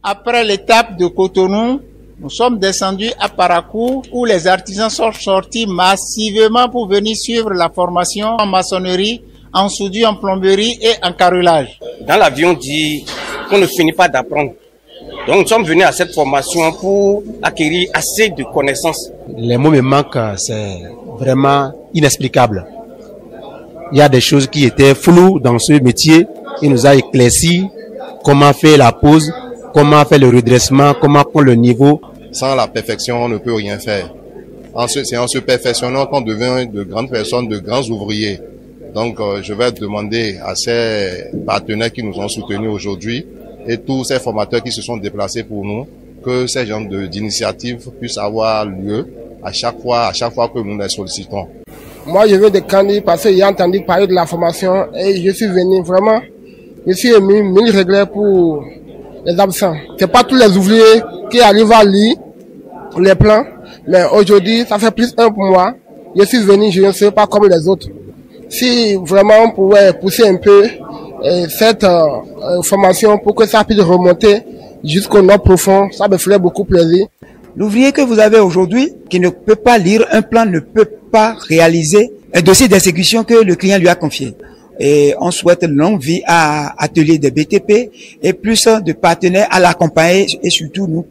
Après l'étape de Cotonou, nous sommes descendus à Parakou où les artisans sont sortis massivement pour venir suivre la formation en maçonnerie, en soudure, en plomberie et en carrelage. Dans l'avion dit qu'on ne finit pas d'apprendre. Donc nous sommes venus à cette formation pour acquérir assez de connaissances. Les mots me manquent, c'est vraiment inexplicable. Il y a des choses qui étaient floues dans ce métier. Il nous a éclairci comment faire la pause, comment faire le redressement, comment prendre le niveau. Sans la perfection, on ne peut rien faire. C'est en se perfectionnant qu'on devient de grandes personnes, de grands ouvriers. Donc je vais demander à ces partenaires qui nous ont soutenus aujourd'hui et tous ces formateurs qui se sont déplacés pour nous, que ces genres d'initiatives puissent avoir lieu à chaque fois que nous les sollicitons. Moi, je veux des candidats parce que j'ai entendu parler de la formation et je suis venu vraiment, je suis ému, 1000 regrets pour les absents. C'est pas tous les ouvriers qui arrivent à lire les plans, mais aujourd'hui, ça fait plus un pour moi. Je suis venu, je ne serai pas comme les autres. Si vraiment on pouvait pousser un peu cette formation pour que ça puisse remonter jusqu'au nord profond, ça me ferait beaucoup plaisir. L'ouvrier que vous avez aujourd'hui, qui ne peut pas lire un plan, ne peut pas réaliser un dossier d'exécution que le client lui a confié. Et on souhaite longue vie à Atelier des BTP et plus de partenaires à l'accompagner et surtout nous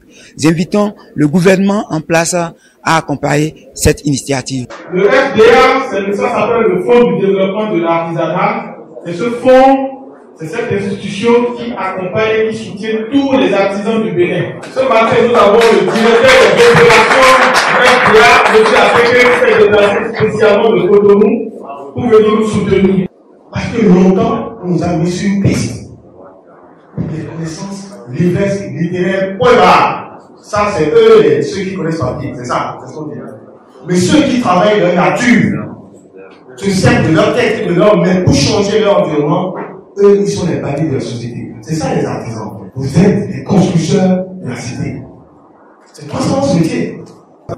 invitons le gouvernement en place à accompagner cette initiative. Le FDA, ça s'appelle le Fonds du développement de l'artisanat. Et ce fonds, c'est cette institution qui accompagne et qui soutient tous les artisans du Bénin. Ce matin, nous avons le directeur des opérations FDA, M. Afeke, qui s'est déplacé spécialement de Cotonou pour venir nous soutenir. Parce que longtemps, on nous a mis sur une piste. Les connaissances diverses, littéraires, point barre. Ça, c'est eux, ceux qui connaissent papier. C'est ça, c'est ce qu'on dit. Mais ceux qui travaillent dans la nature, se servent de leur tête et de leur main pour changer leur environnement, eux, ils sont les paliers de la société. C'est ça les artisans. Vous êtes les constructeurs de la cité. C'est 300 métiers.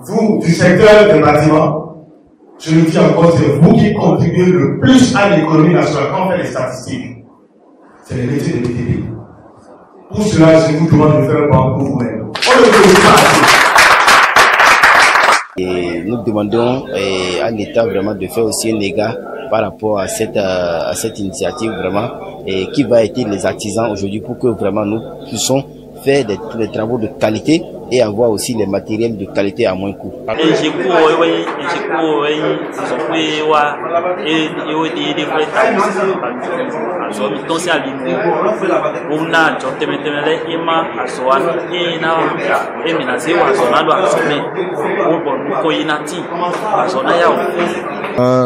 Vous, du secteur des bâtiments, je le dis encore, c'est vous qui contribuez le plus à l'économie nationale quand on fait les statistiques. C'est les métiers de BTP. Pour cela, je vous demande de faire un banc pour vous-même. On ne peut pas assez. Et nous demandons à l'État vraiment de faire aussi un égard par rapport à cette initiative vraiment et qui va aider les artisans aujourd'hui pour que vraiment nous puissions faire des travaux de qualité et avoir aussi les matériels de qualité à moins coût.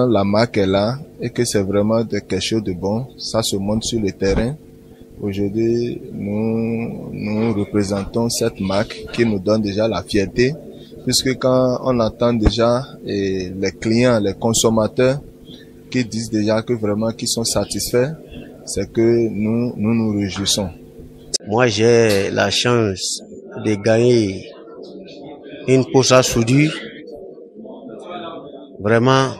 La marque est là et que c'est vraiment quelque chose de bon, ça se montre sur le terrain. Aujourd'hui, nous représentons cette marque qui nous donne déjà la fierté, puisque quand on entend déjà les clients, les consommateurs qui disent déjà que vraiment qu'ils sont satisfaits, c'est que nous réjouissons. Moi, j'ai la chance de gagner une pose à soudure. Vraiment,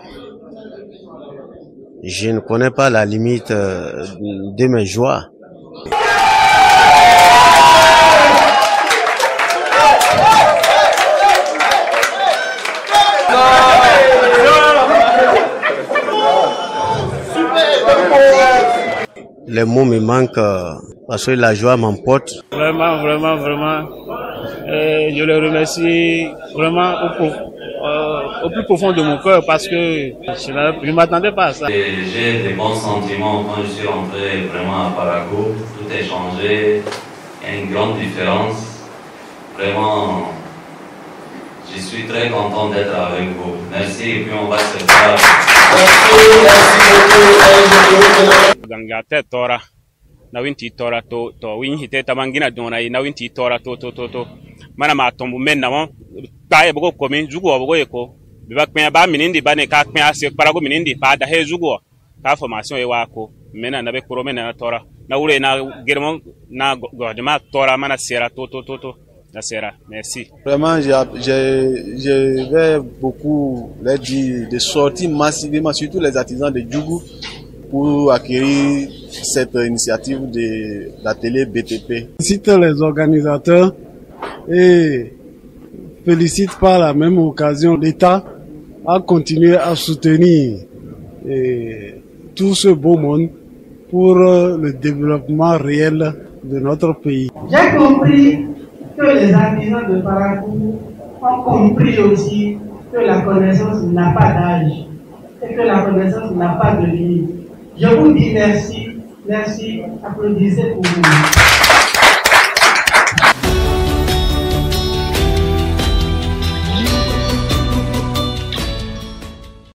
je ne connais pas la limite de mes joies. Les mots me manquent parce que la joie m'emporte. Vraiment, vraiment, vraiment. Je le remercie vraiment au plus profond de mon cœur parce que je ne m'attendais pas à ça. J'ai des bons sentiments quand je suis rentré vraiment à Parakou. Tout est changé. Il y a une grande différence. Vraiment, je suis très content d'être avec vous. Merci et puis on va se voir. Gangate tora na winti tora to win hite tamangina dona na winti tora to mana ma tombu men na mo ba e bogo komi zugo bogo eko bi ba kpen ba minindi ba ne ka kpen ase parago minindi pa da he zugo ka formation e wa ko mena na be koro mena tora na ure na germo na godema tora mana sera to la sera. Merci. Vraiment, je vais beaucoup leur dire de sortir massivement, surtout les artisans de Djougou, pour acquérir cette initiative de l'atelier BTP. Je félicite les organisateurs et félicite par la même occasion l'État à continuer à soutenir tout ce beau monde pour le développement réel de notre pays. J'ai compris que les artisans de Parakou ont compris aussi que la connaissance n'a pas d'âge et que la connaissance n'a pas de limite. Je vous dis merci, merci, applaudissez pour vous.